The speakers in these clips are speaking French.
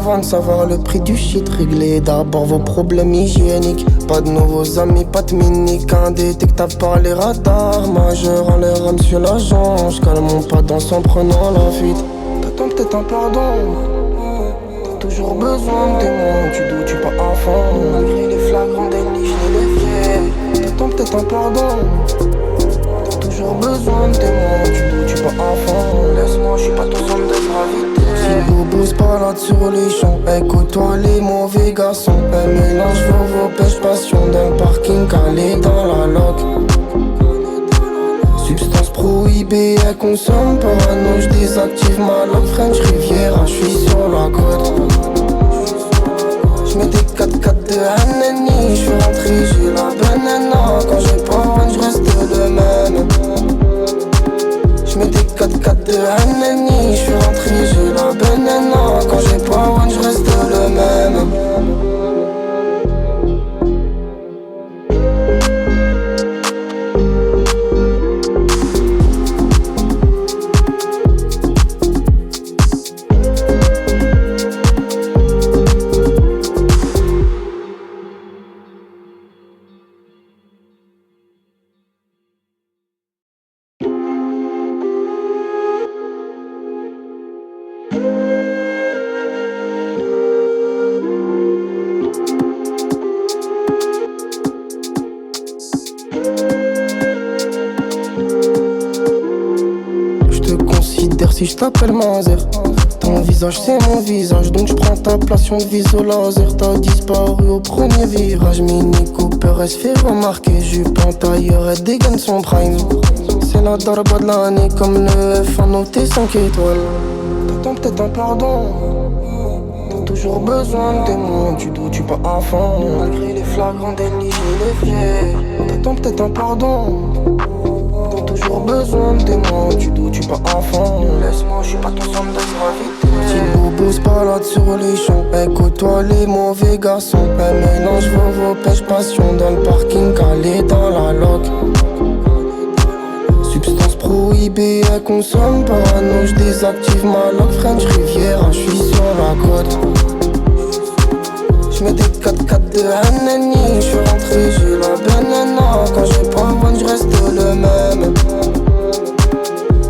avant de savoir le prix du shit. Réglez d'abord vos problèmes hygiéniques. Pas de nouveaux amis, pas de miniques. Indétectable par les radars majeurs. En l'air à monsieur l'agent. J'cale mon pas dans en prenant la fuite. T'attends peut-être un pardon. T'as toujours besoin de témoins. Tu doutes, tu pas enfant. Malgré les flagrants délits, je les fiers. T'attends peut-être un pardon. Toujours besoin de témoins, tu doutes, tu pas enfant. Laisse-moi, je suis pas ton centre de gravité. Si vous bosse pas là sur les champs, écoute-toi les mauvais garçons. Un mélange vos pêches passion d'un parking calé dans la loc. Substance prohibée, elle consomme parano, je désactive ma lock. French Riviera, je suis sur la côte. J'mets des 4x4 de Haneni, j'suis rentré, j'ai la banana. Quand j'ai pas one, j'reste le même. J'mets des 4x4 de Haneni, j'suis rentré, j'ai la banana. Quand j'ai pas one, j'reste le même. Si je t'appelle Mazer, ton visage c'est mon visage, donc je prends ta place, on vise au laser. T'as disparu au premier virage, Mini Cooper, elle se fait remarquer. Jupe en tailleur, elle dégaine son prime. C'est la darba de l'année, comme le F en noté 5 étoiles. T'attends peut-être un pardon. T'as toujours besoin de témoins, tu doutes, tu pas enfant. Malgré les flagrants délits, je les fiers. T'attends peut-être un pardon. Toujours besoin de témoins, tu doutes, tu pas enfant. Laisse-moi, je suis pas ton centre de gravité. Si vous bosse pas là sur les champs, écoute-toi les mauvais garçons. Un mélange vos pêches passion dans le parking calé dans la loc. Substance prohibée, elle consomme parano, je désactive ma lock. French Riviera, je suis sur la côte. J'mets des 4x4 de Haneni, j'suis rentré, j'ai la banana. Quand j'ai pas one, j'reste le même.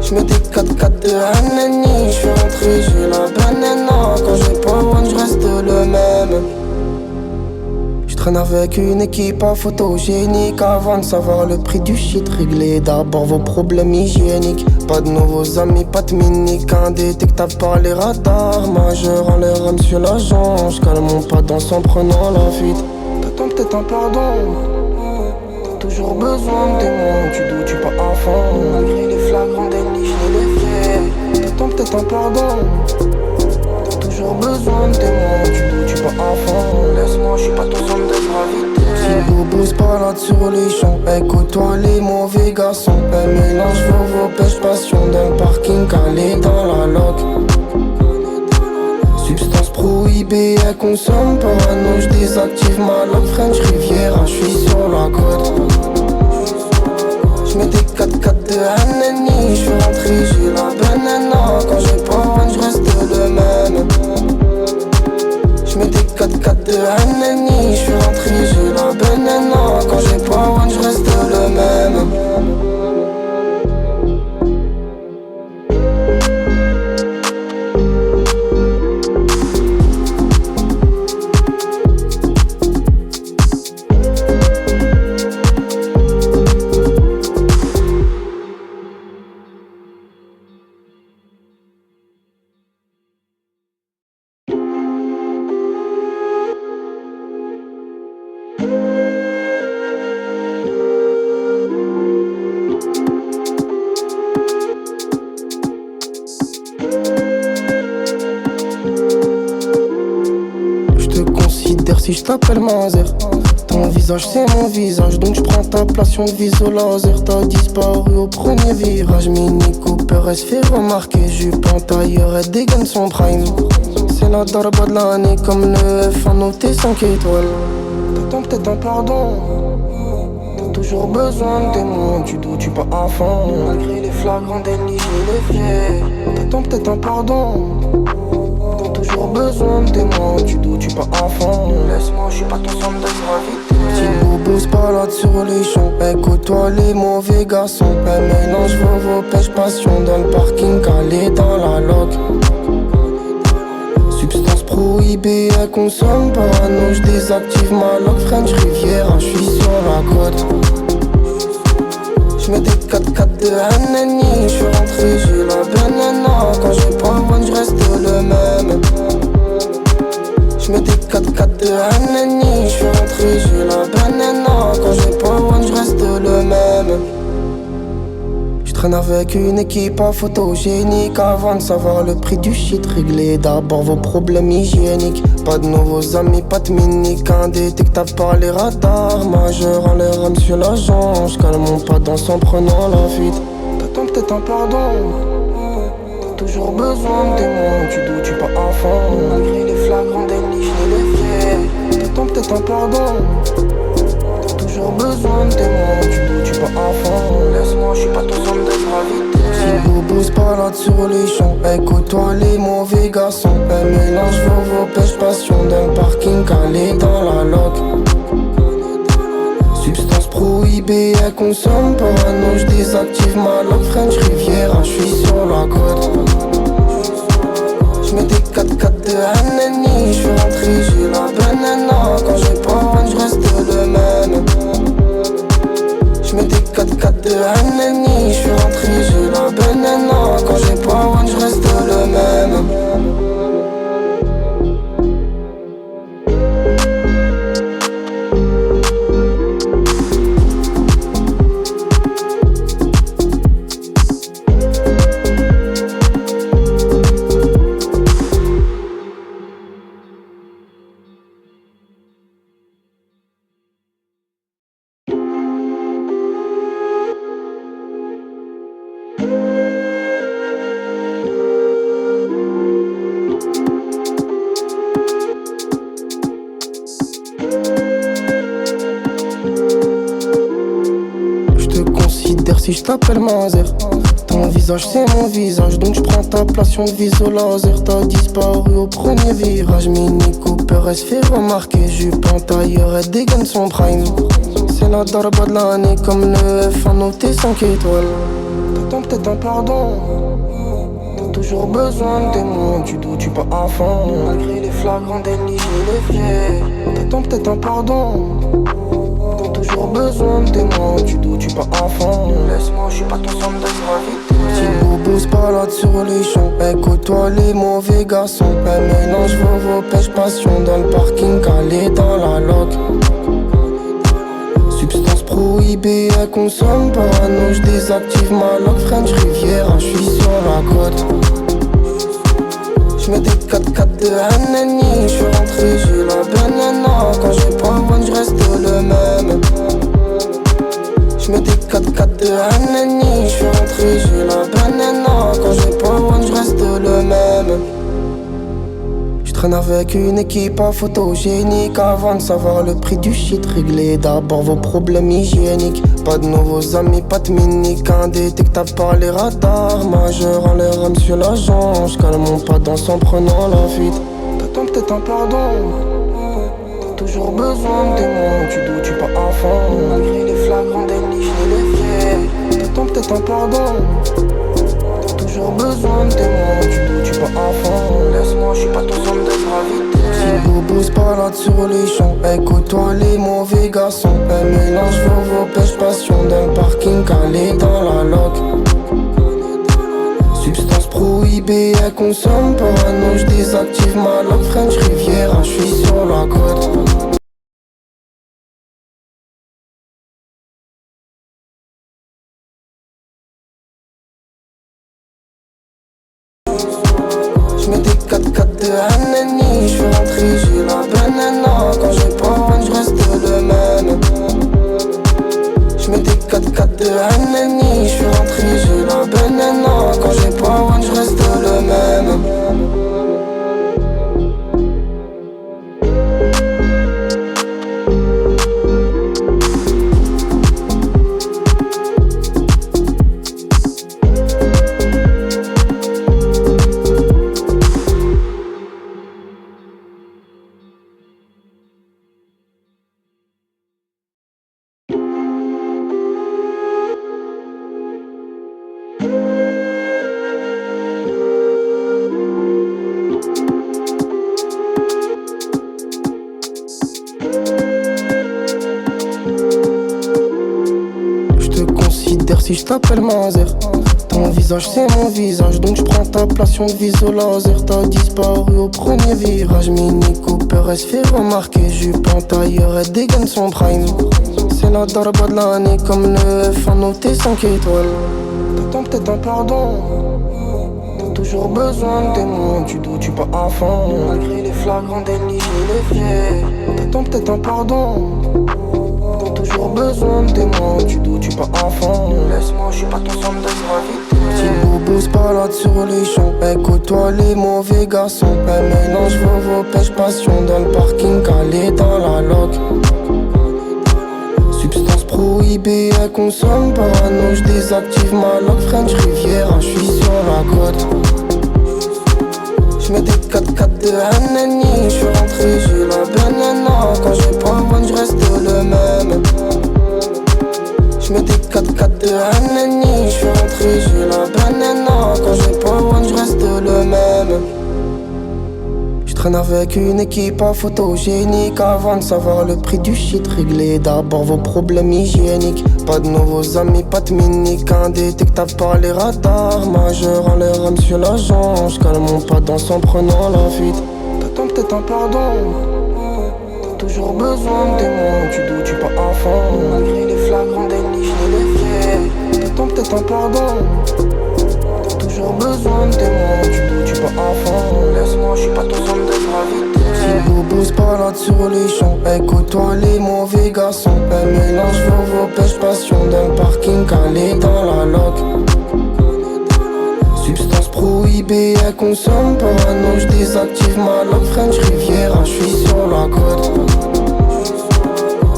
J'mets des 4x4 de Haneni, j'suis rentré, j'ai la banana. Quand j'ai pas one, j'reste le même. J'traîne avec une équipe à photogénique. Avant de savoir le prix du shit, réglez d'abord vos problèmes hygiéniques. Pas de nouveaux amis, pas de miniques. Indétectable par les radars majeurs. En l'air à monsieur l'agent. J'cale mon pas dans en prenant la fuite. T'attends peut-être un pardon. T'as toujours besoin de témoins, tu doutes, tu pas enfant. Malgré les flagrants délits, je les fiers. T'attends peut-être un pardon. Toujours besoin de témoins, tu doutes, tu pas enfant. Laisse-moi, je suis pas ton centre de gravité. Si vous bosse pas là sur les champs, écoute-toi les mauvais garçons. Un mélange vos pêches passion d'un parking calé dans la loc. Substance prohibée, elle consomme parano, je désactive ma lock. French Riviera, je suis sur la côte. J'mets des 4x4 de Haneni, j'suis rentré, j'ai la banana. Quand j'ai pas one, j'reste le même. J'mets des 4x4 de Haneni, j'suis rentré, j'ai la banana. Quand j'ai pas one, j'reste le même. Si je t'appelle Mazer, ton visage c'est mon visage, donc je prends ta place, on vise au laser. T'as disparu au premier virage, Mini Cooper, elle se fait remarquer. Jupe en tailleur, elle dégaine son prime. C'est la darba de l'année, comme le F en noté 5 étoiles. T'attends peut-être un pardon. T'as toujours besoin de témoins, tu doutes, tu pas enfant. Malgré les flagrants délits, je les fiers. T'attends peut-être un pardon. toujours besoin de témoins. Tu doutes, tu pas enfant. Laisse-moi, je suis pas ton centre de gravité. Petit bobo se balade sur les champs. Écoute-toi les mauvais garçons. Elle mélange vos pêches passion. Dans le parking calé dans la loc. Substance prohibée, elle consomme parano. J'désactive ma lock French Riviera. J'suis sur la côte. J'mets des 4x4 de Hanani. J'suis rentré, j'ai la banana. Quand j'ai pas one, j'reste le même. J'mets des 4x4 de Hanani. J'suis rentré, j'ai la banana. Quand j'ai pas one, j'reste le même. J'traîne avec une équipe à photogénique. Avant de savoir le prix du shit, réglez d'abord vos problèmes hygiéniques. Pas de nouveaux amis, pas de miniques. Indétectable par les radars. Majeur en l'air, monsieur l'agent. J'calme mon pas dans en prenant la fuite. T'attends peut-être un pardon. T'as toujours besoin de témoins. Tu doutes, tu pas enfant. Malgré les flagrants délits, j'n'ai les faits. T'attends peut-être un pardon. Toujours besoin de témoins, tu doutes, tu pas enfant. Laisse-moi, je suis pas ton centre de gravité. Si bobo se balade sur les champs. Écoute-toi les mauvais garçons. Elle mélange vos pêches passion. Dans le parking calé dans la loc. Substance prohibée, elle consomme parano. J'désactive ma lock French Riviera. J'suis sur la côte. J'mets des 4x4 de Hanani. J'suis rentré, j'ai la banana. Quand j'ai pas one, j'reste le même. J'mets des 4x4 de Hanani. J'suis rentré, j'ai la banana. Quand j'ai pas one, j'reste le même. Si je t'appelle Mazer, ton visage c'est mon visage. Donc je prends ta place, on vise au laser. T'as disparu au premier virage. Mini Cooper, elle se fait remarquer. Jupe en tailleur, elle dégaine son prime. C'est la darba de l'année, comme le F1 noté 5 étoiles. T'attends peut-être un pardon. T'as toujours besoin de témoins. Tu doutes, tu pas enfant. Malgré les flagrants délits, j'ai les faits. T'attends peut-être un pardon. Toujours besoin de témoins, tu doutes, tu pas enfant. Laisse-moi, je suis pas ton centre de gravité. Petit bobo se balade sur les champs. Écoute-toi les mauvais garçons. Elle mélange vos pêches passion. Dans le parking calé dans la loc. Substance prohibée, elle consomme parano. J'désactive ma lock French Riviera. J'suis sur la côte. J'mets des 4x4 de Hanani. J'suis rentré, j'ai la banana. Quand j'ai pas one, j'reste le même. J'mets des 4x4 de Hanani. J'suis rentré, j'ai la banana. Quand j'ai pas one, j'reste le même. J'traîne avec une équipe à photogénique. Avant de savoir le prix du shit, réglez d'abord vos problèmes hygiéniques. Pas de nouveaux amis, pas de miniques. Indétectable par les radars. Majeur en l'air, monsieur l'agent. J'calme mon pas dans en prenant la fuite. T'attends peut-être un pardon. T'as toujours besoin de témoins. Tu doutes, tu pas enfant. Malgré les flagrants délits, j'n'ai les faits. T'attends peut-être un pardon. Toujours besoin de témoins, tu doutes, tu pas enfant. Laisse-moi, je suis pas ton centre de gravité. Si bobo se balade sur les champs. Écoute-toi les mauvais garçons. Elle mélange vos pêches passion. Dans le parking calé dans la loc. Substance prohibée, elle consomme parano. J'désactive ma lock French Riviera. J'suis sur la côte. J'mets des 4x4 de Hanani. J'suis rentré, j'ai la banana. Quand j'ai pas one, j'reste le même. J'mets des 4x4 de Hanani. J'suis rentré, j'ai la banana. Quand j'ai pas one, j'reste le même. si je t'appelle Mazer. Ton visage c'est mon visage, donc je prends ta place, on vise au laser. T'as disparu au premier virage, Mini Cooper, elle se fait remarquer. Jupe en tailleur, elle dégaine son prime. C'est la darba de l'année, comme le F1 noté 5 étoiles. T'attends peut-être un pardon, t'as toujours besoin de témoins. Tu doutes, tu pas enfant, malgré les flagrants délits, les fiers. T'attends peut-être un pardon, t'as toujours besoin de témoins. Tu doutes, tu pas enfant, laisse-moi, je suis pas ton centre de gravité. Petit boubou se balade sur les champs, elle côtoie les mauvais garçons. Elle mélange vos pêches passion dans le parking calé dans la loc. Substance prohibée, elle consomme parano, je désactive ma lock. French Riviera, je suis sur la côte. J'mets des 4x4 de Hanani, j'suis rentré, j'ai la banana. Quand j'ai pas one, j'reste le même. J'mets des 4x4 de Hanani, j'suis rentré, j'ai la banana. Quand j'ai pas one, j'reste le même. J'traîne avec une équipe à photogénique. Avant de savoir le prix du shit, réglez d'abord vos problèmes hygiéniques. Pas de nouveaux amis, pas de miniques, indétectable par les radars. Majeur en l'air, monsieur l'agent, j'cale mon pas dans en prenant la fuite. T'attends peut-être un pardon, t'as toujours besoin de témoins. Tu doutes, tu pas enfant, malgré les flagrants délits, je les fiers. T'attends peut-être un pardon, t'as toujours besoin de témoins. Tu doutes, tu pas enfant, laisse-moi, je suis pas ton centre de gravité. Si bobo se balade sur les champs, elle côtoie les mauvais garçons. Elle mélange vos pêches passion dans le parking calé dans la loc. Substance prohibée, elle consomme parano, je désactive ma lock. French Riviera, je suis sur la côte.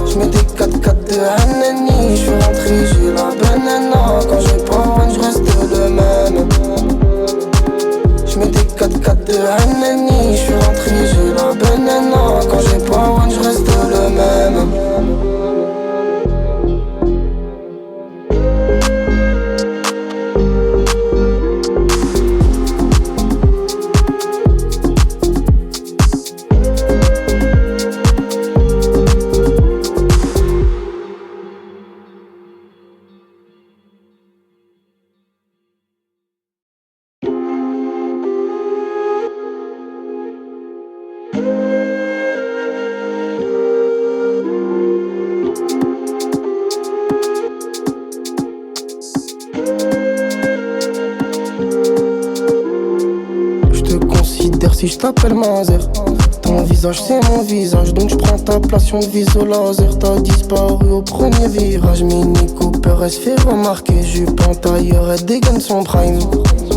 J'mets des 4x4 de Hanani, j'suis rentré, j'ai la banana. Quand j'ai pas one, j'reste le même. J'mets des 4x4 de Hanani, j'suis rentré, j'ai la banana. Quand j'ai pas one, j'reste le même. Si je t'appelle Mazer, ton visage c'est mon visage, donc je prends ta place, on vise au laser. T'as disparu au premier virage, Mini Cooper, elle se fait remarquer. Jupe en tailleur, elle dégaine son prime.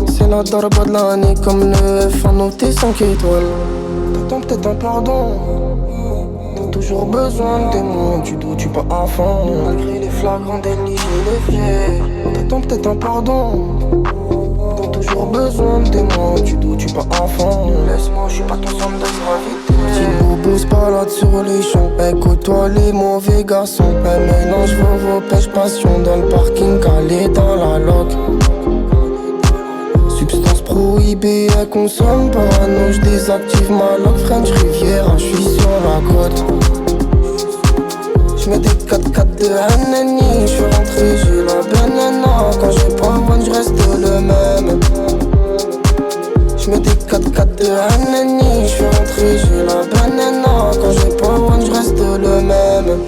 C'est la darba de l'année, comme le F1 noté 5 étoiles. T'attends peut-être un pardon, t'as toujours besoin de témoins. Tu doutes, tu pas enfant, malgré les flagrants délits, je les fiers. T'attends peut-être un pardon, t'as toujours besoin de témoins. Tu doutes, tu pas enfant, laisse-moi, je suis pas ton centre de gravité. Petit bobo se balade sur les champs, elle côtoie les mauvais garçons. Elle mélange vos pêches passion dans le parking calé dans la loc. Substance prohibée, elle consomme parano, je désactive ma lock. French Riviera, je suis sur la côte. J'mets des 4x4 de Hanani, j'suis rentré, j'ai la banana. Quand j'ai pas one, j'reste le même. J'mets des 4x4 de Hanani, j'suis rentré, j'ai la banana. Quand j'ai pas one, j'reste le même.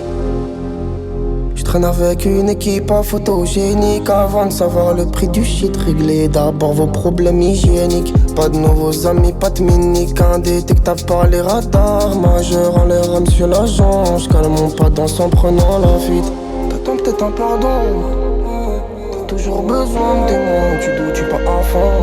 J'traîne avec une équipe à photogénique. Avant de savoir le prix du shit, réglez d'abord vos problèmes hygiéniques. Pas de nouveaux amis, pas de miniques, indétectable par les radars. Majeur en l'air, monsieur l'agent, j'cale mon pas dans en prenant la fuite. T'attends peut-être un pardon, t'as toujours besoin de témoins. Tu doutes, tu pas enfant.